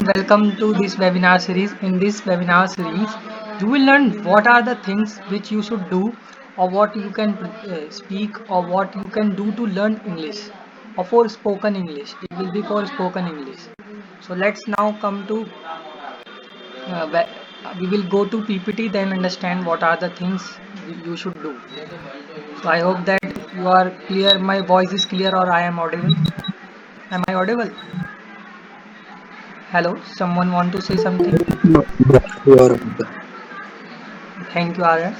Welcome to this webinar series. In this webinar series, you will learn what are the things which you should do, or what you can speak, or what you can do to learn English, or for spoken English. It will be for spoken English. So let's now come to we will go to PPT, then understand what are the things you should do. So I hope that you are clear. My voice is clear, or I am audible. Am I audible? Hello, someone want to say something? No, you are audible. Thank you, Arya.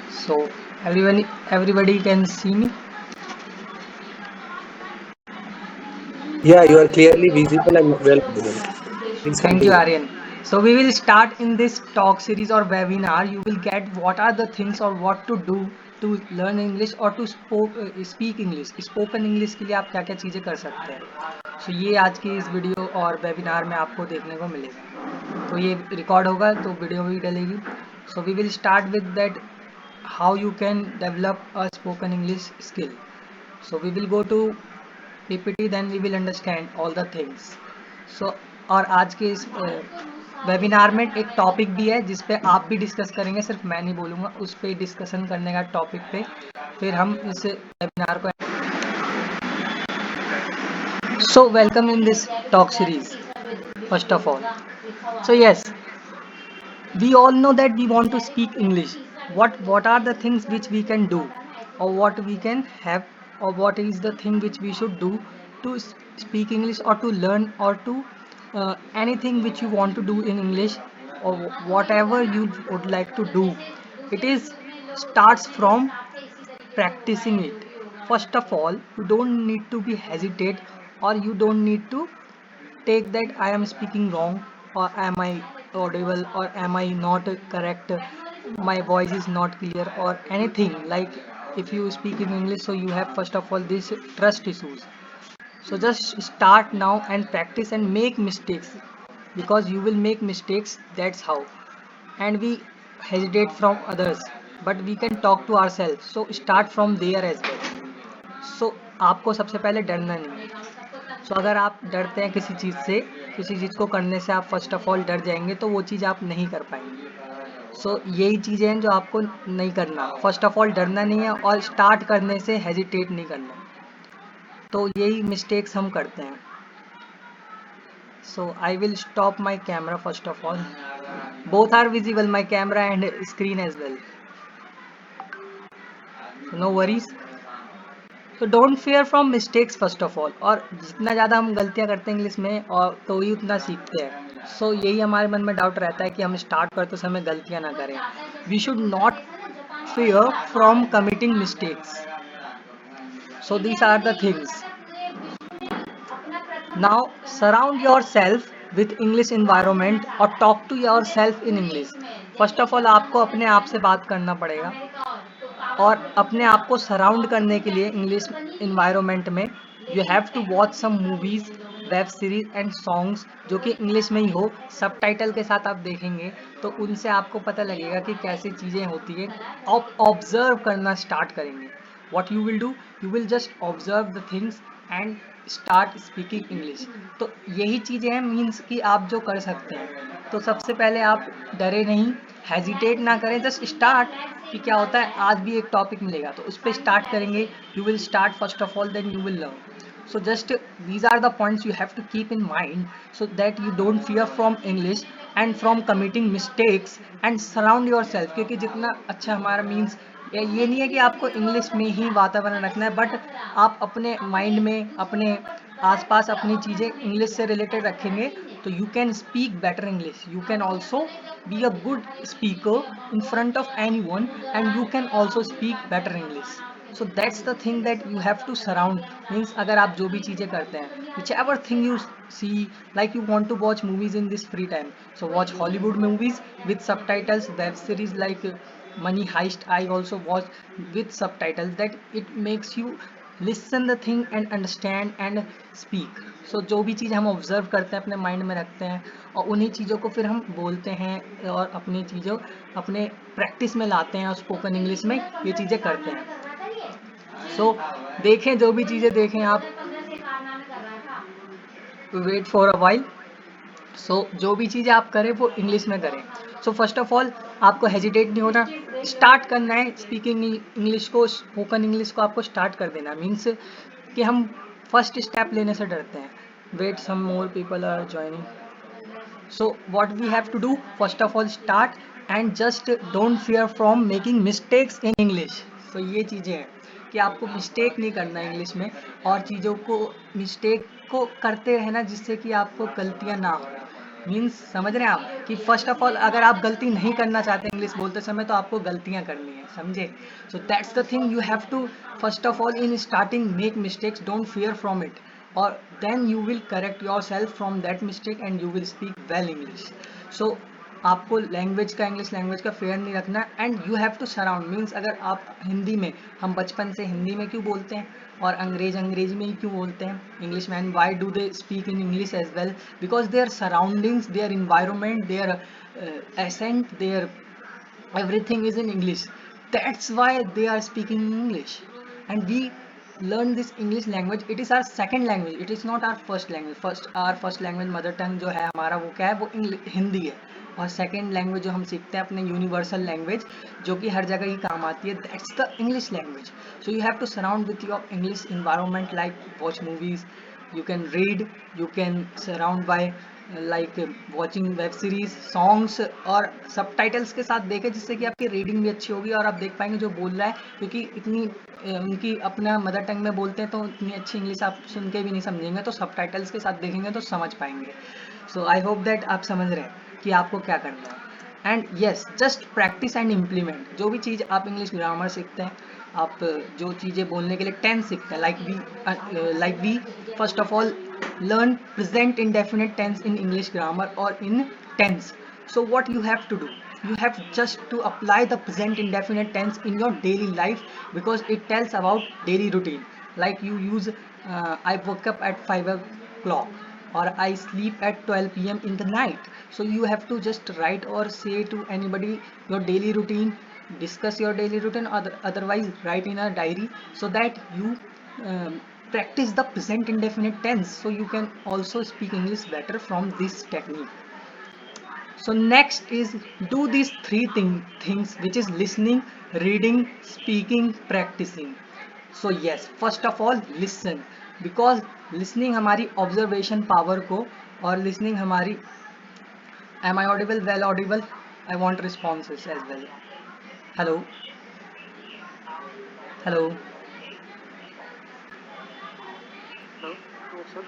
So everybody can see me. Yeah, you are clearly visible and well audible. Please Thank you, continue. Aryan. So we will start in this talk series or webinar. You will get what are the things or what to do to learn English or to speak English. Spoken English के लिए आप क्या क्या चीज़ें कर सकते हैं. So ये आज की इस वीडियो और वेबिनार में आपको देखने को मिलेगा. तो ये रिकॉर्ड होगा तो वीडियो भी डलेगी. So we will start with that how you can develop a spoken English skill. So we will go to PPT, then we will understand all the things. So और आज के इस वेबिनार में एक topic भी है जिस पे आप भी डिस्कस करेंगे, सिर्फ मैं नहीं बोलूँगा, उस पे डिस्कशन करने का टॉपिक पे फिर हम इस वेबिनार को. So welcome in this talk series first of all. So yes, we all know that we want to speak English. What are the things which we can do, or what we can have, or what is the thing which we should do to speak English, or to learn, or to anything which you want to do in English, or whatever you would like to do. It is starts from practicing it. First of all, you don't need to be hesitate, or you don't need to take that I am speaking wrong, or am I audible, or am I not correct, my voice is not clear, or anything like. If you speak in English, so you have first of all this trust issues. So just start now and practice and make mistakes, because you will make mistakes, that's how. And we hesitate from others, but we can talk to ourselves, so start from there as well. So आपको सबसे पहले डरना नहीं है. सो अगर आप डरते हैं किसी चीज़ से, किसी चीज़ को करने से आप फर्स्ट ऑफ ऑल डर जाएंगे, तो वो चीज़ आप नहीं कर पाएंगे. सो यही चीज़ें हैं जो आपको नहीं करना. फर्स्ट ऑफ ऑल डरना नहीं है, और स्टार्ट करने से हेजिटेट नहीं करना. तो यही मिस्टेक्स हम करते हैं. So I will stop my camera first of all. Both are visible, my camera and screen as well. No worries. तो don't fear from mistakes first of all. और जितना ज़्यादा हम गलतियाँ करते हैं इंग्लिश में, और तो ही उतना सीखते हैं. सो यही हमारे मन में डाउट रहता है कि हम स्टार्ट करते समय गलतियाँ ना करें. We should not fear from committing mistakes. So these are the things. Now surround yourself with English environment, or talk to yourself in English. First of all आपको अपने आप से बात करना पड़ेगा, और अपने आप को सराउंड करने के लिए इंग्लिश इन्वायरमेंट में you have to watch some movies, web series and songs जो कि इंग्लिश में ही हो. सब टाइटल के साथ आप देखेंगे तो उनसे आपको पता लगेगा कि कैसी चीज़ें होती है. आप ऑब्जर्व करना स्टार्ट करेंगे. What you will do, you will just observe the things and start speaking English. तो यही चीज़ें हैं, मीन्स कि आप जो कर सकते हैं. तो सबसे पहले आप डरे नहीं, हेजिटेट ना करें, जस्ट स्टार्ट. कि क्या होता है, आज भी एक टॉपिक मिलेगा तो उस पर स्टार्ट करेंगे. You will start first of all, then you will learn. So just these are the points you have to keep in mind, so that you don't fear from English and from committing mistakes, and surround yourself. क्योंकि जितना अच्छा हमारा means ये नहीं है कि आपको English में ही वातावरण रखना है, बट आप अपने माइंड में, अपने आसपास अपनी चीज़ें इंग्लिश से रिलेटेड रखेंगे, तो you can speak better English. You can also be a good speaker in front of anyone, and you can also speak better English. So that's the thing that you have to surround. Means अगर आप जो भी चीज़ें करते हैं, whichever thing you see, like you want to watch movies in this free time, so watch Hollywood movies with subtitles. Web series like Money Heist I also watch with subtitles, that it makes you listen the thing and understand and speak. So जो भी चीज़ हम observe करते हैं, अपने mind में रखते हैं, और उन्हीं चीज़ों को फिर हम बोलते हैं, और अपनी चीज़ों अपने प्रैक्टिस में लाते हैं, और स्पोकन इंग्लिश में ये चीज़ें करते हैं. सो देखें, जो भी चीज़ें देखें आप, वेट फॉर अ वाइल। सो जो भी चीज़ आप करें वो इंग्लिश में करें। सो फर्स्ट ऑफ ऑल आपको हेजिटेट नहीं होना, स्टार्ट करना है स्पीकिंग इंग्लिश को, स्पोकन इंग्लिश को आपको स्टार्ट कर देना। मीन्स कि हम फर्स्ट स्टेप लेने से डरते हैं। Wait some more people are joining. So what we have to do, first of all start and just don't fear from making mistakes in English. So ये चीज़ें हैं कि आपको मिस्टेक नहीं करना है इंग्लिश में, और चीज़ों को मिस्टेक को करते रहना जिससे कि आपको गलतियाँ ना हो। मीन्स समझ रहे हैं आप कि फर्स्ट ऑफ ऑल अगर आप गलती नहीं करना चाहते इंग्लिश बोलते समय तो आपको गलतियाँ करनी है, समझे। So that's the thing, you have to first of all in starting make mistakes, don't fear from it, or then you will correct yourself from that mistake and you will speak well English. So आपको language का, English language का fear नहीं रखना, and you have to surround. Means अगर आप हिंदी में, हम बचपन से हिंदी में क्यों बोलते हैं और अंग्रेजी में ही क्यों बोलते हैं, Englishman why do they speak in English as well, because their surroundings, their environment, their accent, their everything is in English. That's why they are speaking in English, and we learn this English language. It is our second language, it is not our first language. Our first language mother tongue जो है हमारा वो क्या है, वो हिंदी है। और second language जो हम सीखते हैं अपने यूनिवर्सल लैंग्वेज जो कि हर जगह ही काम आती है, that's the English language. So you have to surround with your English environment, like watch movies, you can read, you can surround by like watching web series, songs, और सबटाइटल्स के साथ देखें जिससे कि आपकी रीडिंग भी अच्छी होगी और आप देख पाएंगे जो बोल रहा है, क्योंकि इतनी उनकी अपना मदर टंग में बोलते हैं तो इतनी अच्छी इंग्लिश आप सुन के भी नहीं समझेंगे, तो सबटाइटल्स के साथ देखेंगे तो समझ पाएंगे। सो आई होप दैट आप समझ रहे हैं कि आपको क्या करना है। And yes, just practice and implement. जो भी चीज़ आप इंग्लिश ग्रामर सीखते हैं, आप जो चीज़ें बोलने के लिए टेंस सीखते हैं, like we first of all learn present indefinite tense in English grammar or in tense. So what you have to do, you have just to apply the present indefinite tense in your daily life, because it tells about daily routine. Like you use I woke up at 5 o'clock, or I sleep at 12 p.m. in the night. So you have to just write or say to anybody your daily routine, discuss your daily routine, or otherwise write in a diary, so that you practice the present indefinite tense, so you can also speak English better from this technique. So next is do these things, which is listening, reading, speaking, practicing. So yes, first of all listen, because listening हमारी observation power को, और listening हमारी, am I audible? Well audible. I want responses as well. Hello, hello. Hello? Yes, sir.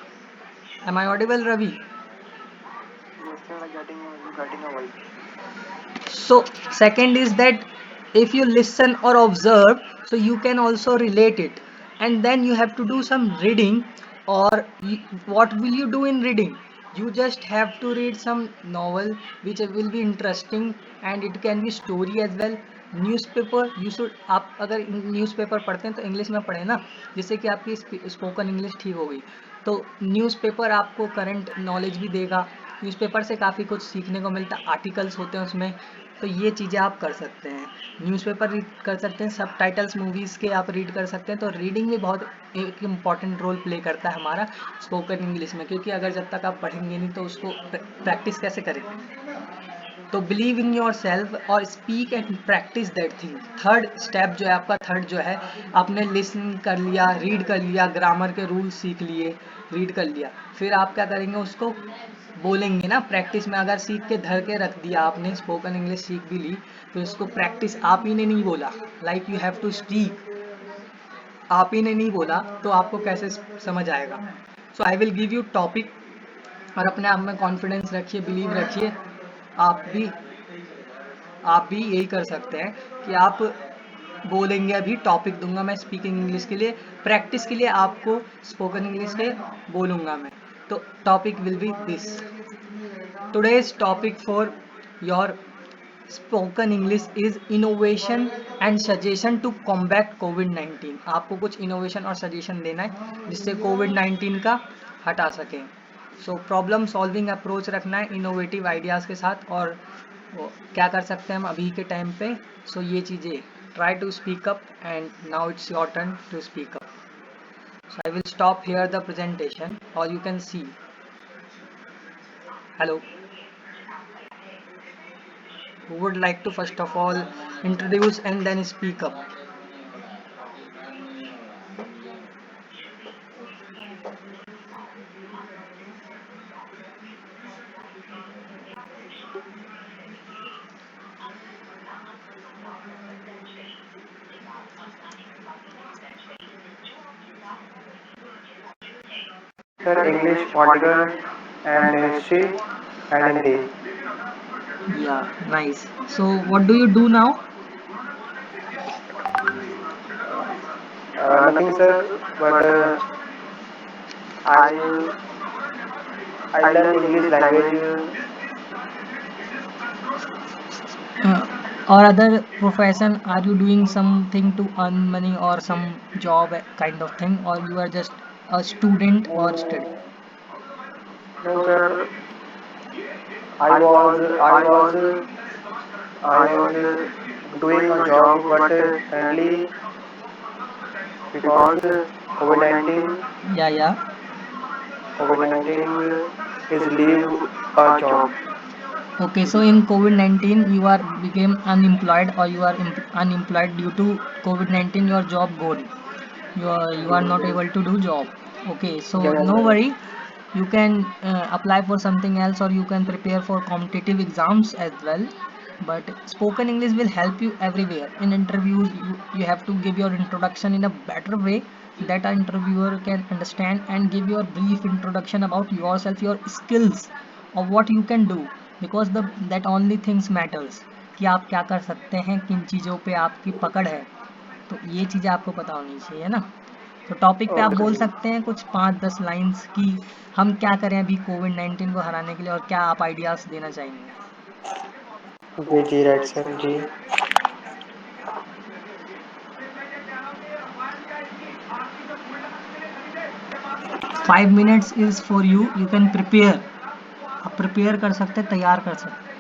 Am I audible, Ravi? Yes, sir. Getting a voice. So second is that if you listen or observe, so you can also relate it, and then you have to do some reading. Or what will you do in reading? You just have to read some novel which will be interesting, and it can be story as well. Newspaper you should, आप अगर newspaper पढ़ते हैं तो English में पढ़े ना, जिससे कि आपकी स्पोकन इंग्लिश ठीक होगी। तो न्यूज़पेपर आपको करंट नॉलेज भी देगा, न्यूज़पेपर से काफ़ी कुछ सीखने को मिलता है, आर्टिकल्स होते हैं उसमें, तो ये चीज़ें आप कर सकते हैं। न्यूज़पेपर रीड कर सकते हैं, सबटाइटल्स मूवीज़ के आप रीड कर सकते हैं। तो रीडिंग भी बहुत एक इम्पॉर्टेंट रोल प्ले करता है हमारा स्पोकन इंग्लिश में, क्योंकि अगर जब तक आप पढ़ेंगे नहीं तो उसको प्रैक्टिस कैसे करेंगे। तो बिलीव इन योर सेल्फ और speak and practice that thing. Third step जो है आपका, थर्ड जो है, आपने लिसन कर लिया, रीड कर लिया, ग्रामर के रूल सीख लिए, रीड कर लिया, फिर आप क्या करेंगे, उसको बोलेंगे ना प्रैक्टिस में। अगर सीख के धर के रख दिया आपने, स्पोकन इंग्लिश सीख भी ली, तो इसको प्रैक्टिस, आप ही ने नहीं बोला, like you have to speak, आप ही ने नहीं बोला तो आपको कैसे समझ आएगा। So I will give you topic, और अपने आप में कॉन्फिडेंस रखिए, बिलीव रखिए। आप भी आप भी यही कर सकते हैं कि आप बोलेंगे। अभी टॉपिक दूंगा मैं स्पीकिंग इंग्लिश के लिए, प्रैक्टिस के लिए आपको स्पोकन इंग्लिश के बोलूँगा मैं। तो topic will be this, today's topic for your spoken English is innovation and suggestion to combat कोविड-19। आपको कुछ इनोवेशन और सजेशन देना है जिससे कोविड-19 का हटा सकें। सो प्रॉब्लम सॉल्विंग अप्रोच रखना है इनोवेटिव आइडियाज़ के साथ, और क्या कर सकते हैं हम अभी के टाइम पे। सो ये चीज़ें, try to speak up, and now it's your turn to speak up. So I will stop here the presentation, और you can see Hello. Who would like to first of all introduce and then speak up? Sir, English, political, and history, and Hindi. Yeah, nice. So, what do you do now? Nothing, sir, but I I learn English language. Or other profession, are you doing something to earn money or some job kind of thing, or you are just a student or study? No, sir. I was I was I was doing a job, but currently because COVID-19 Yeah, yeah. COVID-19 is leave a job. Okay, so in COVID-19 you are became unemployed, or you are unemployed due to COVID-19, your job gone. You are not able to do job. Okay, so Yes, no sir. worry. You can apply for something else, or you can prepare for competitive exams as well. But spoken English will help you everywhere. In interviews, you have to give your introduction in a better way that an interviewer can understand, and give your brief introduction about yourself, your skills, or what you can do, because the that only things matters, कि आप क्या कर सकते हैं, किन चीज़ों पे आपकी पकड़ है, तो ये चीज़ें आपको पता होनी चाहिए ना। तो टॉपिक पे आप Okay. बोल सकते हैं कुछ 5-10 लाइंस की, हम क्या करें अभी कोविड-19 को हराने के लिए, और क्या आप आइडियाज़ देना चाहेंगे? जी राइट सर जी. 5 minutes is for you, you can prepare. आप प्रिपेयर कर सकते हैं, तैयार कर सकते हैं।